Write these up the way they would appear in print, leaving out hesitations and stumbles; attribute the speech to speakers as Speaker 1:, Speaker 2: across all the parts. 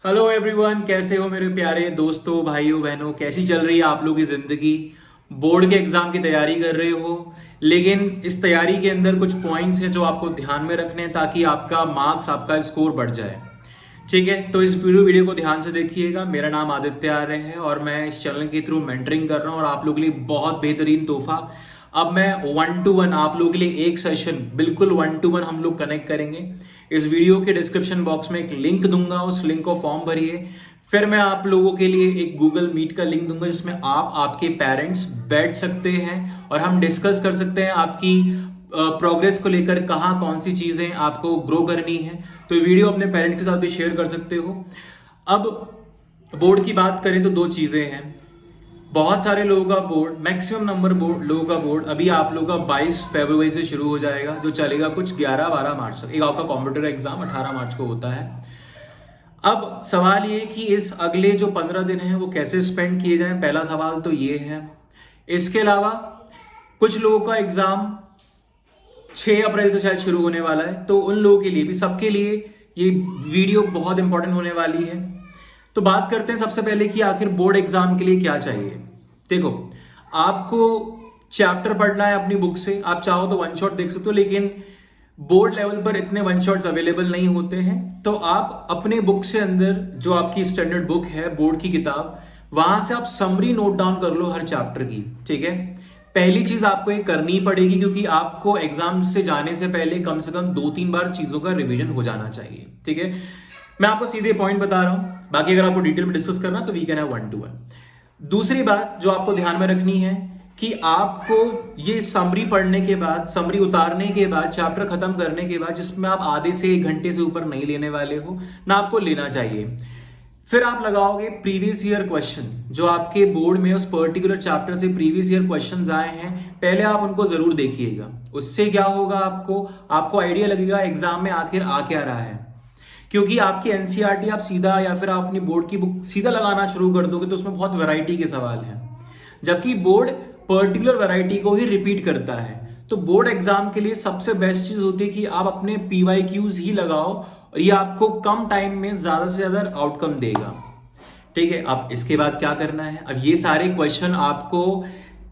Speaker 1: Hello everyone, कैसे हो मेरे प्यारे दोस्तों, भाइयों बहनों। कैसी चल रही है आप लोगों की जिंदगी? बोर्ड के एग्जाम की तैयारी कर रहे हो, लेकिन इस तैयारी के अंदर कुछ पॉइंट्स हैं जो आपको ध्यान में रखने हैं ताकि आपका मार्क्स, आपका स्कोर बढ़ जाए। ठीक है, तो इस वीडियो को ध्यान से देखिएगा। मेरा नाम आदित्य आर्य है और मैं इस चैनल के थ्रू मेंटरिंग कर रहा हूँ और आप लोगों के लिए बहुत बेहतरीन तोहफा। अब मैं 1-to-1 आप लोगों के लिए एक सेशन बिल्कुल 1-to-1 हम लोग कनेक्ट करेंगे। इस वीडियो के डिस्क्रिप्शन बॉक्स में एक लिंक दूंगा, उस लिंक को फॉर्म भरिए। फिर मैं आप लोगों के लिए एक गूगल मीट का लिंक दूंगा जिसमें आप आपके पेरेंट्स बैठ सकते हैं और हम डिस्कस कर सकते हैं आपकी प्रोग्रेस को लेकर, कहाँ कौन सी चीजें आपको ग्रो करनी है। तो ये वीडियो अपने पेरेंट्स के साथ भी शेयर कर सकते हो। अब बोर्ड की बात करें तो दो चीजें हैं। बहुत सारे लोगों का बोर्ड, मैक्सिमम नंबर लोगों का बोर्ड अभी आप लोगों का 22 फरवरी से शुरू हो जाएगा, जो चलेगा कुछ 11-12 मार्च तक। एक आपका कंप्यूटर एग्जाम 18 मार्च को होता है। अब सवाल ये कि इस अगले जो 15 दिन हैं वो कैसे स्पेंड किए जाएं, पहला सवाल तो ये है। इसके अलावा कुछ लोगों का एग्जाम 6 अप्रैल से शायद शुरू होने वाला है, तो उन लोगों के लिए भी, सबके लिए ये वीडियो बहुत इंपॉर्टेंट होने वाली है। तो बात करते हैं सबसे पहले कि आखिर बोर्ड एग्जाम के लिए क्या चाहिए। देखो, आपको चैप्टर पढ़ना है अपनी बुक से। आप चाहो तो वन शॉट देख सकते हो, लेकिन बोर्ड लेवल पर इतने वन शॉट्स अवेलेबल नहीं होते हैं। तो आप अपने बुक से अंदर, जो आपकी स्टैंडर्ड बुक है बोर्ड की किताब, वहां से आप समरी नोट डाउन कर लो हर चैप्टर की। ठीक है, पहली चीज आपको ये करनी पड़ेगी क्योंकि आपको एग्जाम से जाने से पहले कम से कम 2-3 बार चीजों का रिवीजन हो जाना चाहिए। ठीक है, मैं आपको सीधे पॉइंट बता रहा हूं, बाकी अगर आपको डिटेल में डिस्कस करना तो वी कैन हैव 1-to-1। दूसरी बात जो आपको ध्यान में रखनी है कि आपको ये समरी पढ़ने के बाद, समरी उतारने के बाद, चैप्टर खत्म करने के बाद, जिसमें आप आधे से 1 घंटे से ऊपर नहीं लेने वाले हो ना, आपको लेना चाहिए। फिर आप लगाओगे प्रीवियस ईयर क्वेश्चन, जो आपके बोर्ड में उस पर्टिकुलर चैप्टर से प्रीवियस ईयर क्वेश्चंस आए हैं, पहले आप उनको जरूर देखिएगा। उससे क्या होगा, आपको आइडिया लगेगा एग्जाम में आखिर आ क्या रहा है। क्योंकि आपकी एनसीईआरटी आप सीधा, या फिर आप अपनी बोर्ड की बुक सीधा लगाना शुरू कर दोगे तो उसमें बहुत वैरायटी के सवाल हैं, जबकि बोर्ड पर्टिकुलर वैरायटी को ही रिपीट करता है। तो बोर्ड एग्जाम के लिए सबसे बेस्ट चीज होती है कि आप अपने पीवाईक्यूज ही लगाओ और ये आपको कम टाइम में ज्यादा से ज्यादा आउटकम देगा। ठीक है, अब इसके बाद क्या करना है, अब ये सारे क्वेश्चन आपको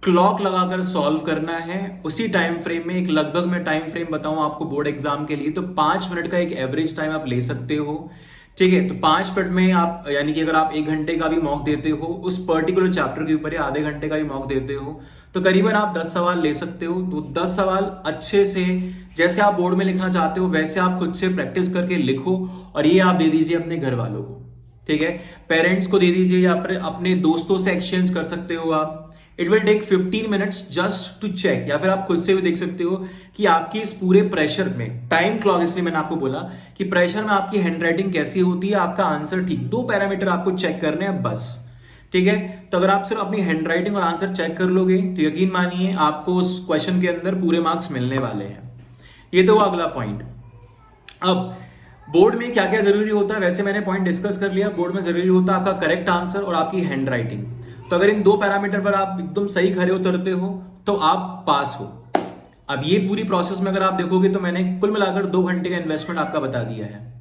Speaker 1: क्लॉक लगाकर सॉल्व करना है उसी टाइम फ्रेम में। एक लगभग मैं टाइम फ्रेम बताऊं आपको बोर्ड एग्जाम के लिए, तो 5 मिनट का एक एवरेज टाइम आप ले सकते हो। ठीक है, तो 5 मिनट में आप, यानी कि अगर आप 1 घंटे का भी मॉक देते हो उस पर्टिकुलर चैप्टर के ऊपर, या आधे घंटे का भी मॉक देते हो, तो करीबन आप 10 सवाल ले सकते हो। तो 10 सवाल अच्छे से, जैसे आप बोर्ड में लिखना चाहते हो वैसे आप खुद से प्रैक्टिस करके लिखो और ये आप दे दीजिए अपने घर वालों को। ठीक है, पेरेंट्स को दे दीजिए या फिर अपने दोस्तों से एक्सचेंज कर सकते हो आप। It will take 15 minutes just to check, या फिर आप खुद से भी देख सकते हो कि आपकी इस पूरे प्रेशर में, टाइम क्लॉक इसलिए मैंने आपको बोला कि प्रेशर में आपकी हैंडराइटिंग कैसी होती है, आपका आंसर ठीक। 2 पैरामीटर आपको चेक करने हैं बस। ठीक है, तो अगर आप सिर्फ अपनी हैंडराइटिंग और आंसर चेक कर लोगे तो यकीन मानिए आपको उस क्वेश्चन के अंदर पूरे मार्क्स मिलने वाले हैं। ये तो अगला पॉइंट। अब बोर्ड में क्या क्या जरूरी होता है, वैसे मैंने पॉइंट डिस्कस कर लिया। बोर्ड में जरूरी होता है आपका करेक्ट आंसर और आपकी हैंडराइटिंग। तो अगर इन 2 पैरामीटर पर आप एकदम सही खरे उतरते हो तो आप पास हो। अब ये पूरी प्रोसेस में अगर आप देखोगे तो मैंने कुल मिलाकर 2 घंटे का इन्वेस्टमेंट आपका बता दिया है।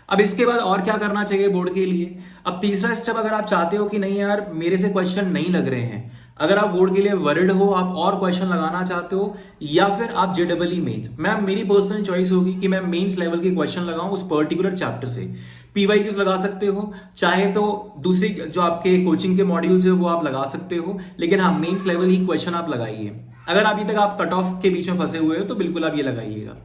Speaker 1: अब इसके बाद और क्या करना चाहिए बोर्ड के लिए। अब तीसरा स्टेप, अगर आप चाहते हो कि नहीं यार मेरे से क्वेश्चन नहीं लग रहे हैं, अगर आप बोर्ड के लिए वरिड हो, आप और क्वेश्चन लगाना चाहते हो, या फिर आप जेडबलई मेंस, मैं, मेरी पर्सनल चॉइस होगी कि मैं मेंस लेवल के क्वेश्चन लगाऊं उस पर्टिकुलर चैप्टर से। पीवाईक्यूज लगा सकते हो, चाहे तो दूसरी जो आपके कोचिंग के मॉड्यूल्स है वो आप लगा सकते हो, लेकिन हाँ मेंस लेवल ही क्वेश्चन आप लगाइए। अगर अभी तक आप कट ऑफ के बीच में फंसे हुए हो तो बिल्कुल आप ये लगाइएगा।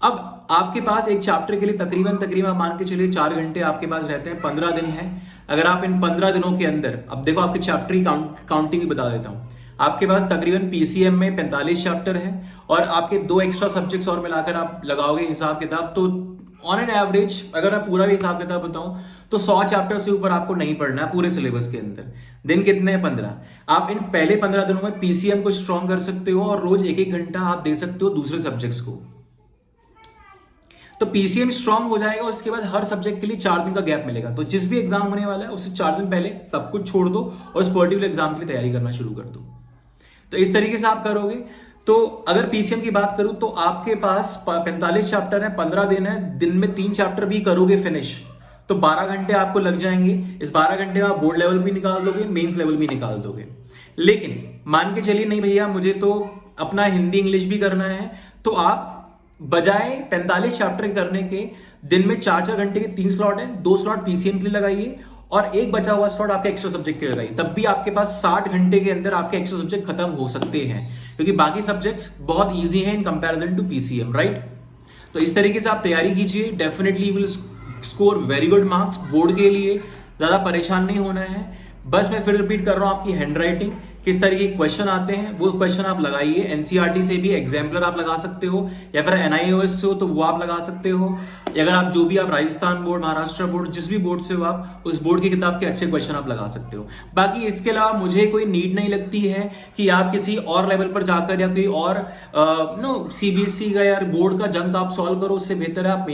Speaker 1: अब आपके पास एक चैप्टर के लिए तकरीबन मान के चलिए 4 घंटे आपके पास रहते हैं, 15 दिन है। अगर आप इन 15 दिनों के अंदर, अब देखो आपके चैप्टर की काउंटिंग भी बता देता हूं। आपके पास तकरीबन पीसीएम में 45 चैप्टर है और आपके 2 एक्स्ट्रा सब्जेक्ट्स और मिलाकर आप लगाओगे हिसाब किताब, तो ऑन एन एवरेज अगर मैं पूरा भी हिसाब किताब बताऊं तो 100 चैप्टर से ऊपर आपको नहीं पढ़ना है पूरे सिलेबस के अंदर। दिन कितने हैं? 15। आप इन पहले 15 दिनों में पीसीएम को स्ट्रॉन्ग कर सकते हो और रोज 1-1 घंटा आप दे सकते हो दूसरे सब्जेक्ट्स को। तो पीसीएम स्ट्रांग हो जाएगा और इसके बाद हर सब्जेक्ट के लिए 4 दिन का गैप मिलेगा। तो जिस भी एग्जाम होने वाला है उससे 4 दिन पहले सब कुछ छोड़ दो और उस पर्टिकुलर एग्जाम के लिए तैयारी करना शुरू कर दो। तो इस तरीके से आप करोगे। तो अगर पीसीएम की बात करूं तो आपके पास 45 चैप्टर है, 15 दिन है, दिन में 3 चैप्टर भी करोगे फिनिश तो 12 घंटे आपको लग जाएंगे। इस 12 घंटे में आप बोर्ड लेवल भी निकाल दोगे, मेंस लेवल भी निकाल दोगे। लेकिन मान के चलिए नहीं भैया मुझे तो अपना हिंदी इंग्लिश भी करना है, तो आप बजाय 45 चैप्टर करने के दिन में 4-4 घंटे के 3 स्लॉट है, 2 स्लॉट पीसीएम के लिए लगाइए और एक बचा हुआ स्लॉट आपके एक्स्ट्रा सब्जेक्ट के लिए लगाइए। तब भी आपके पास 60 घंटे के अंदर आपके एक्स्ट्रा सब्जेक्ट खत्म हो सकते हैं, क्योंकि बाकी सब्जेक्ट्स बहुत ईजी हैं in comparison to PCM, right. तो इस तरीके से आप तैयारी कीजिए, definitely will score very good marks. Board के लिए ज्यादा परेशान नहीं होना है। बस मैं फिर रिपीट कर रहा हूं, आपकी हैंडराइटिंग किस तरीके के क्वेश्चन आते हैं वो क्वेश्चन आप लगाइए। एनसीईआरटी से भी एग्जाम्पलर आप लगा सकते हो, या फिर एनआईओएस से हो तो वो आप लगा सकते हो। अगर आप जो भी आप राजस्थान बोर्ड, महाराष्ट्र बोर्ड, जिस भी बोर्ड से हो आप, उस बोर्ड की किताब के अच्छे क्वेश्चन आप लगा सकते हो। बाकी इसके अलावा मुझे कोई नीड नहीं लगती है कि आप किसी और लेवल पर जाकर या कोई और सीबीएसई का या बोर्ड का जंक आप सॉल्व करो। उससे बेहतर है आप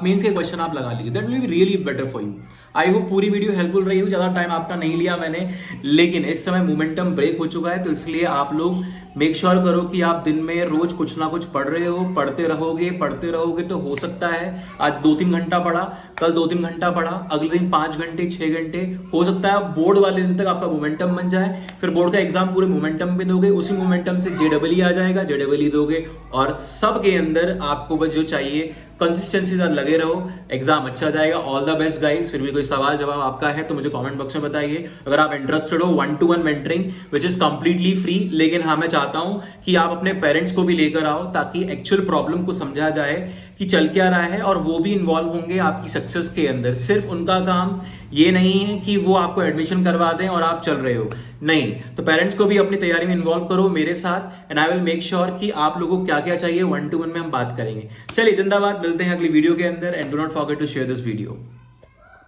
Speaker 1: मेंस के क्वेश्चन आप लगा लीजिए, that will be really better for you. I hope पूरी वीडियो हेल्पफुल रही हो, ज्यादा टाइम आपका नहीं लिया मैंने, लेकिन इस समय मोमेंटम ब्रेक हो चुका है, तो इसलिए आप लोग मेक श्योर करो कि आप दिन में रोज कुछ ना कुछ पढ़ रहे हो। पढ़ते रहोगे तो हो सकता है आज 2-3 घंटा पढ़ा, कल 2-3 घंटा पढ़ा, अगले दिन 5 घंटे 6 घंटे, हो सकता है बोर्ड वाले दिन तक आपका मोमेंटम बन जाए। फिर बोर्ड का एग्जाम पूरे मोमेंटम में दोगे, उसी मोमेंटम से जेडबलई आ जाएगा, जेडबलई दोगे और सबके अंदर आपको बस जो चाहिए कंसिस्टेंसी साथ लगे रहो, एग्जाम अच्छा जाएगा। All the best guys. फिर भी कोई सवाल जवाब आपका है तो मुझे कमेंट बॉक्स में बताइए। अगर आप इंटरेस्टेड हो 1-to-1 mentoring which is completely free, लेकिन हाँ मैं चाहता हूं कि आप अपने पेरेंट्स को भी लेकर आओ ताकि एक्चुअल प्रॉब्लम को समझा जाए कि चल क्या रहा है, और वो भी इन्वॉल्व होंगे आपकी सक्सेस के अंदर। सिर्फ उनका काम ये नहीं है कि वो आपको एडमिशन करवा दें और आप चल रहे हो, नहीं। तो पेरेंट्स को भी अपनी तैयारी में इन्वॉल्व करो मेरे साथ, and I will make sure कि आप लोगों को क्या क्या चाहिए 1-to-1 में हम बात करेंगे। चलिए जिंदाबाद, मिलते हैं अगली वीडियो के अंदर, and do not forget to share this video.